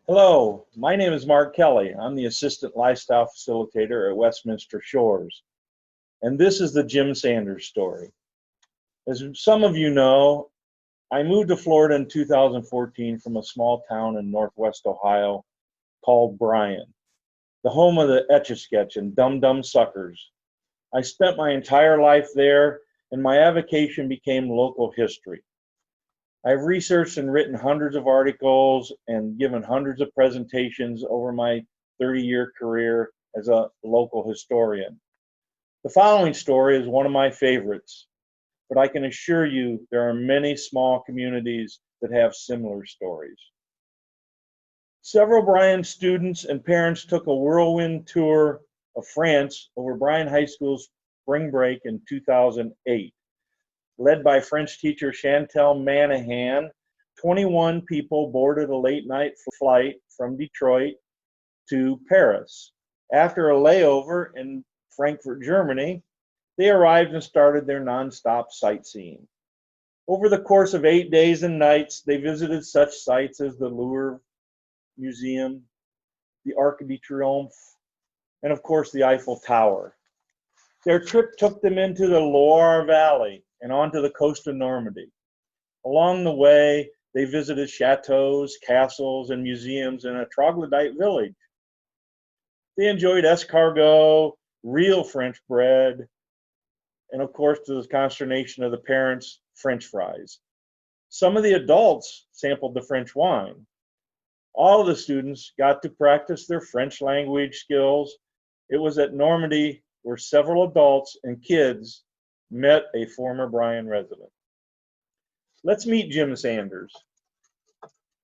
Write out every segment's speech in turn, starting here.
Hello, my name is Mark Kelly. I'm the Assistant Lifestyle Facilitator at Westminster Shores, and this is the Jim Sanders story. As some of you know, I moved to Florida in 2014 from a small town in northwest Ohio called Bryan, the home of the Etch-a-Sketch and Dum Dum Suckers. I spent my entire life there, and my avocation became local history. I've researched and written hundreds of articles and given hundreds of presentations over my 30-year career as a local historian. The following story is one of my favorites, but I can assure you there are many small communities that have similar stories. Several Bryan students and parents took a whirlwind tour of France over Bryan High School's spring break in 2008. Led by French teacher Chantel Manahan, 21 people boarded a late night flight from Detroit to Paris. After a layover in Frankfurt, Germany, they arrived and started their nonstop sightseeing. Over the course of 8 days and nights, they visited such sites as the Louvre Museum, the Arc de Triomphe, and of course the Eiffel Tower. Their trip took them into the Loire Valley and onto the coast of Normandy. Along the way, they visited chateaus, castles, and museums in a troglodyte village. They enjoyed escargot, real French bread, and of course, to the consternation of the parents, French fries. Some of the adults sampled the French wine. All of the students got to practice their French language skills. It was at Normandy where several adults and kids met a former Bryan resident. Let's meet Jim Sanders.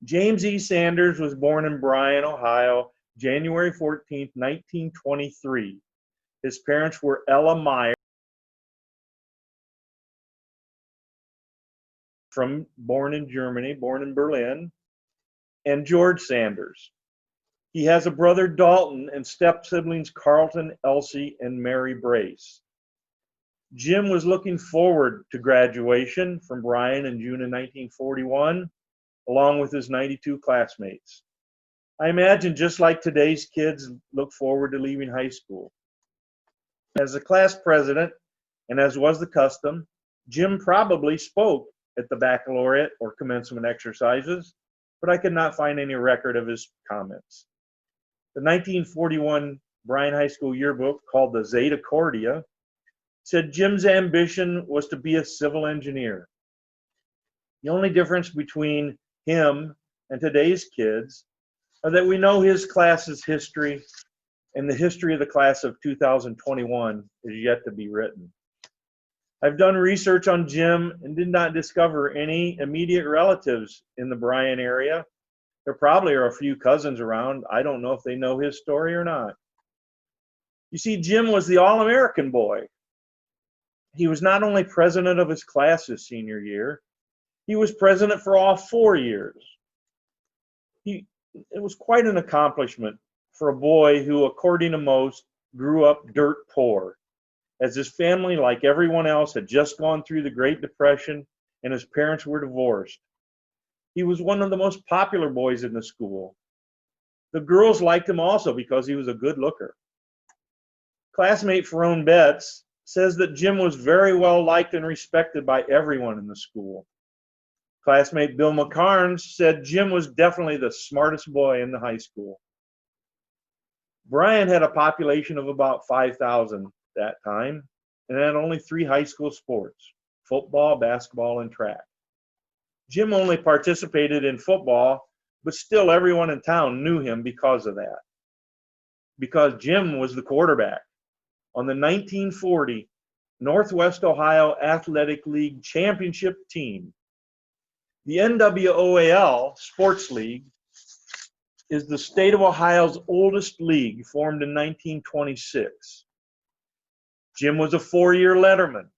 James E. Sanders was born in Bryan, Ohio, January 14, 1923. His parents were Ella Meyer, born in Germany, born in Berlin, and George Sanders. He has a brother, Dalton, and step-siblings Carlton, Elsie, and Mary Brace. Jim was looking forward to graduation from Bryan in June of 1941, along with his 92 classmates. I imagine just like today's kids look forward to leaving high school. As the class president, and as was the custom, Jim probably spoke at the baccalaureate or commencement exercises, but I could not find any record of his comments. The 1941 Bryan High School yearbook, called the Zeta Cordia, said Jim's ambition was to be a civil engineer. The only difference between him and today's kids are that we know his class's history, and the history of the class of 2021 is yet to be written. I've done research on Jim and did not discover any immediate relatives in the Bryan area. There probably are a few cousins around. I don't know if they know his story or not. You see, Jim was the All-American boy. He was not only president of his class his senior year, he was president for all 4 years. It was quite an accomplishment for a boy who, according to most, grew up dirt poor, as his family, like everyone else, had just gone through the Great Depression and his parents were divorced. He was one of the most popular boys in the school. The girls liked him also because he was a good looker. Classmate Ferone Betts says that Jim was very well liked and respected by everyone in the school. Classmate Bill McCarnes said Jim was definitely the smartest boy in the high school. Bryan had a population of about 5,000 that time and had only 3 high school sports: football, basketball, and track. Jim only participated in football, but still everyone in town knew him because of that. Because Jim was the quarterback on the 1940 Northwest Ohio Athletic League championship team. The NWOAL Sports League is the state of Ohio's oldest league, formed in 1926. Jim was a 4-year letterman.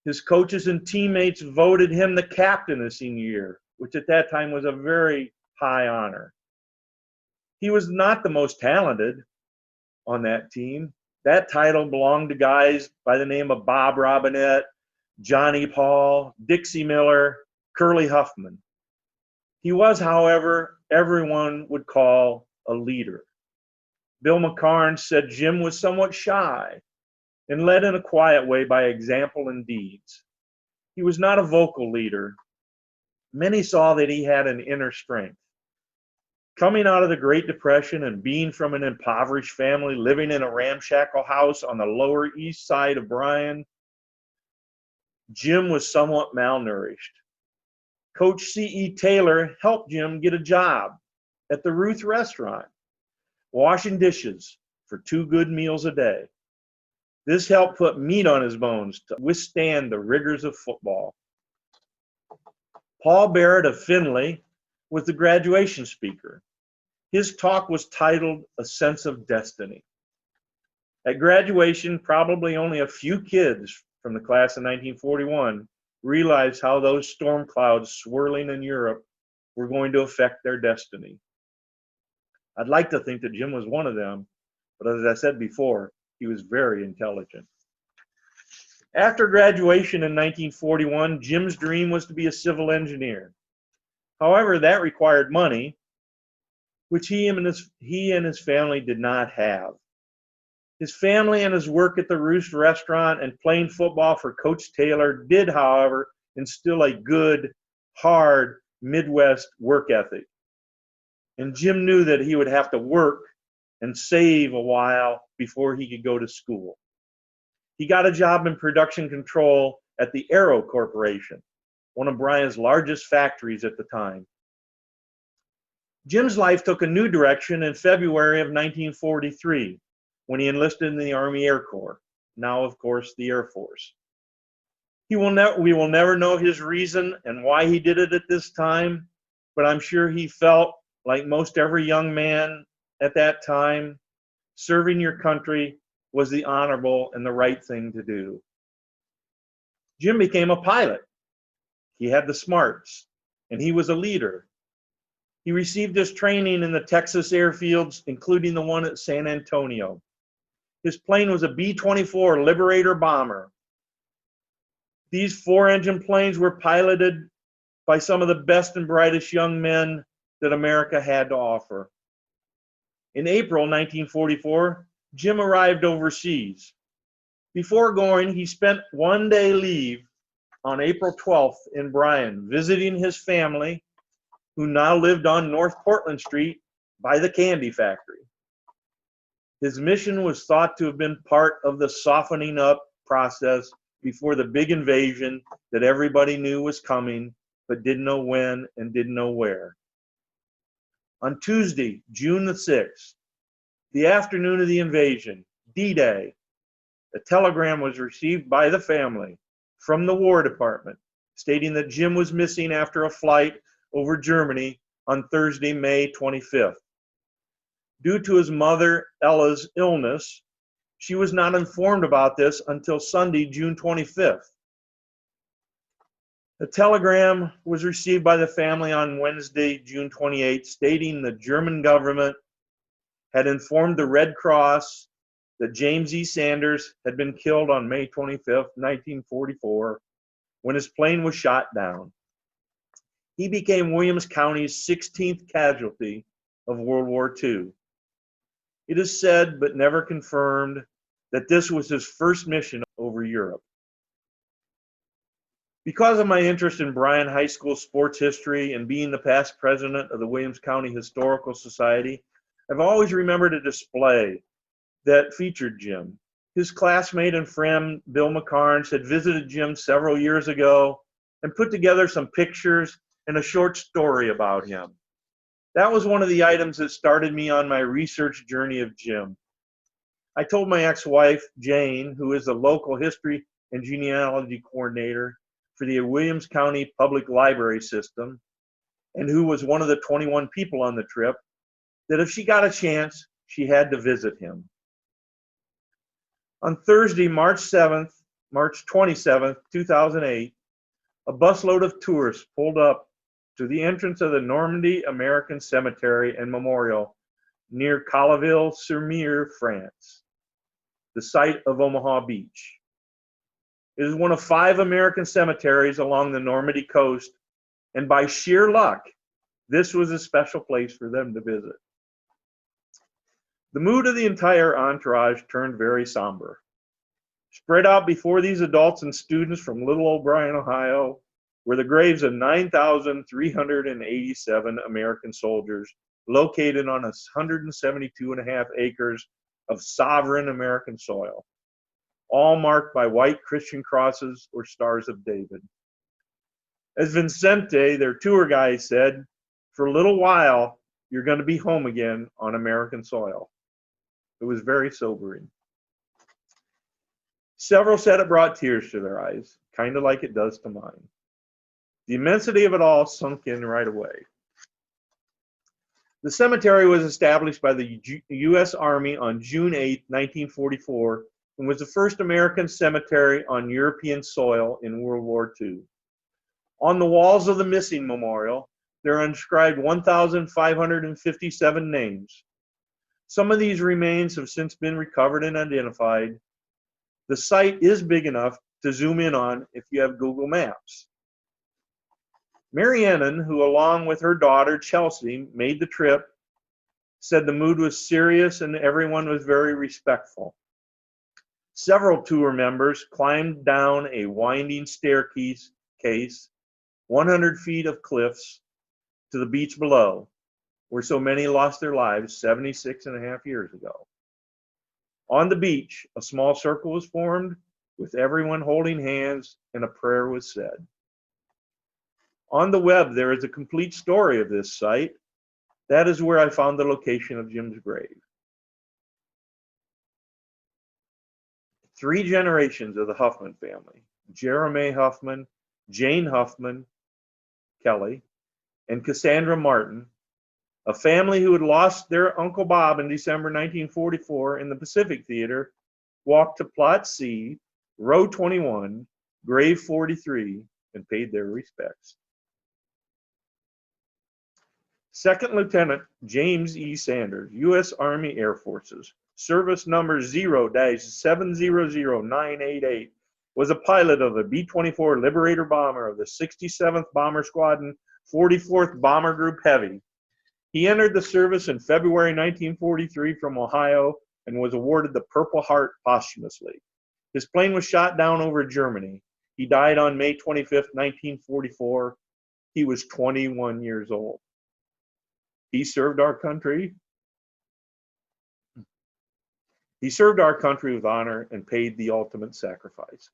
His coaches and teammates voted him the captain his senior year, which at that time was a very high honor. He was not the most talented on that team. That title belonged to guys by the name of Bob Robinette, Johnny Paul, Dixie Miller, Curly Huffman. He was, however, everyone would call a leader. Bill McCarnes said Jim was somewhat shy and led in a quiet way by example and deeds. He was not a vocal leader. Many saw that he had an inner strength. Coming out of the Great Depression and being from an impoverished family living in a ramshackle house on the Lower East Side of Bryan, Jim was somewhat malnourished. Coach C.E. Taylor helped Jim get a job at the Ruth restaurant, washing dishes for 2 good meals a day. This helped put meat on his bones to withstand the rigors of football. Paul Barrett of Findlay was the graduation speaker. His talk was titled A Sense of Destiny. At graduation, probably only a few kids from the class of 1941 realized how those storm clouds swirling in Europe were going to affect their destiny. I'd like to think that Jim was one of them, but as I said before, he was very intelligent. After graduation in 1941, Jim's dream was to be a civil engineer. However, that required money, which he and his family did not have. His family and his work at the Roost restaurant and playing football for Coach Taylor did, however, instill a good, hard Midwest work ethic. And Jim knew that he would have to work and save a while before he could go to school. He got a job in production control at the Aero Corporation, one of Bryan's largest factories at the time. Jim's life took a new direction in February of 1943 when he enlisted in the Army Air Corps, now, of course, the Air Force. We will never know his reason and why he did it at this time, but I'm sure he felt, like most every young man at that time, serving your country was the honorable and the right thing to do. Jim became a pilot. He had the smarts, and he was a leader. He received his training in the Texas airfields, including the one at San Antonio. His plane was a B-24 Liberator bomber. These 4-engine planes were piloted by some of the best and brightest young men that America had to offer. In April 1944, Jim arrived overseas. Before going, he spent 1-day leave on April 12th in Bryan, visiting his family, who now lived on North Portland Street by the candy factory. His mission was thought to have been part of the softening up process before the big invasion that everybody knew was coming, but didn't know when and didn't know where. On Tuesday, June the 6th, the afternoon of the invasion, D-Day, a telegram was received by the family from the War Department stating that Jim was missing after a flight over Germany on Thursday, May 25th. Due to his mother, Ella's illness, she was not informed about this until Sunday, June 25th. The telegram was received by the family on Wednesday, June 28th, stating the German government had informed the Red Cross that James E. Sanders had been killed on May 25th, 1944, when his plane was shot down. He became Williams County's 16th casualty of World War II. It is said, but never confirmed, that this was his first mission over Europe. Because of my interest in Bryan High School sports history and being the past president of the Williams County Historical Society, I've always remembered a display that featured Jim. His classmate and friend, Bill McCarnes, had visited Jim several years ago and put together some pictures and a short story about him. That was one of the items that started me on my research journey of Jim. I told my ex-wife, Jane, who is the local history and genealogy coordinator for the Williams County Public Library System, and who was one of the 21 people on the trip, that if she got a chance, she had to visit him. On Thursday, March 27th, 2008, a busload of tourists pulled up to the entrance of the Normandy American Cemetery and Memorial near Colleville-sur-Mer, France, the site of Omaha Beach. It is one of 5 American cemeteries along the Normandy coast, and by sheer luck, This was a special place for them to visit. The mood of the entire entourage turned very somber. Spread out before these adults and students from Little O'Brien, Ohio, were the graves of 9,387 American soldiers located on 172.5 acres of sovereign American soil, all marked by white Christian crosses or stars of David. As Vincente, their tour guide, said, "For a little while, you're going to be home again on American soil." It was very sobering. Several said it brought tears to their eyes, kind of like it does to mine. The immensity of it all sunk in right away. The cemetery was established by the U.S. Army on June 8, 1944, and was the first American cemetery on European soil in World War II. On the walls of the missing memorial, there are inscribed 1,557 names. Some of these remains have since been recovered and identified. The site is big enough to zoom in on if you have Google Maps. Mary Annan, who along with her daughter Chelsea made the trip, said the mood was serious and everyone was very respectful. Several tour members climbed down a winding staircase, 100 feet of cliffs, to the beach below, where so many lost their lives 76.5 years ago. On the beach, a small circle was formed with everyone holding hands and a prayer was said. On the web, there is a complete story of this site. That is where I found the location of Jim's grave. 3 generations of the Huffman family, Jeremiah Huffman, Jane Huffman Kelly, and Cassandra Martin, a family who had lost their Uncle Bob in December 1944 in the Pacific Theater, walked to Plot C, row 21, grave 43, and paid their respects. Second Lieutenant James E. Sanders, U.S. Army Air Forces, service number 0-700988, was a pilot of the B-24 Liberator bomber of the 67th Bomber Squadron, 44th Bomber Group Heavy. He entered the service in February 1943 from Ohio and was awarded the Purple Heart posthumously. His plane was shot down over Germany. He died on May 25, 1944. He was 21 years old. He served our country. He served our country with honor and paid the ultimate sacrifice.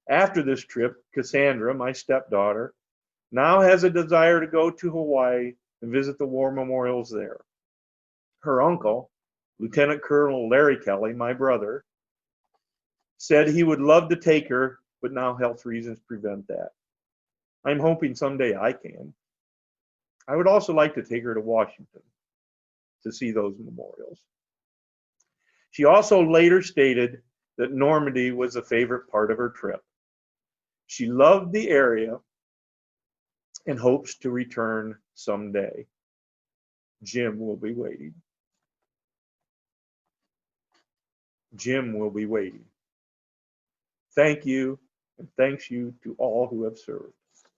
After this trip, Cassandra, my stepdaughter, now has a desire to go to Hawaii and visit the war memorials there. Her uncle, Lieutenant Colonel Larry Kelly, my brother, said he would love to take her, but now health reasons prevent that. I'm hoping someday I can. I would also like to take her to Washington to see those memorials. She also later stated that Normandy was a favorite part of her trip. She loved the area and hopes to return someday. Jim will be waiting. Jim will be waiting. Thank you, and thanks you to all who have served.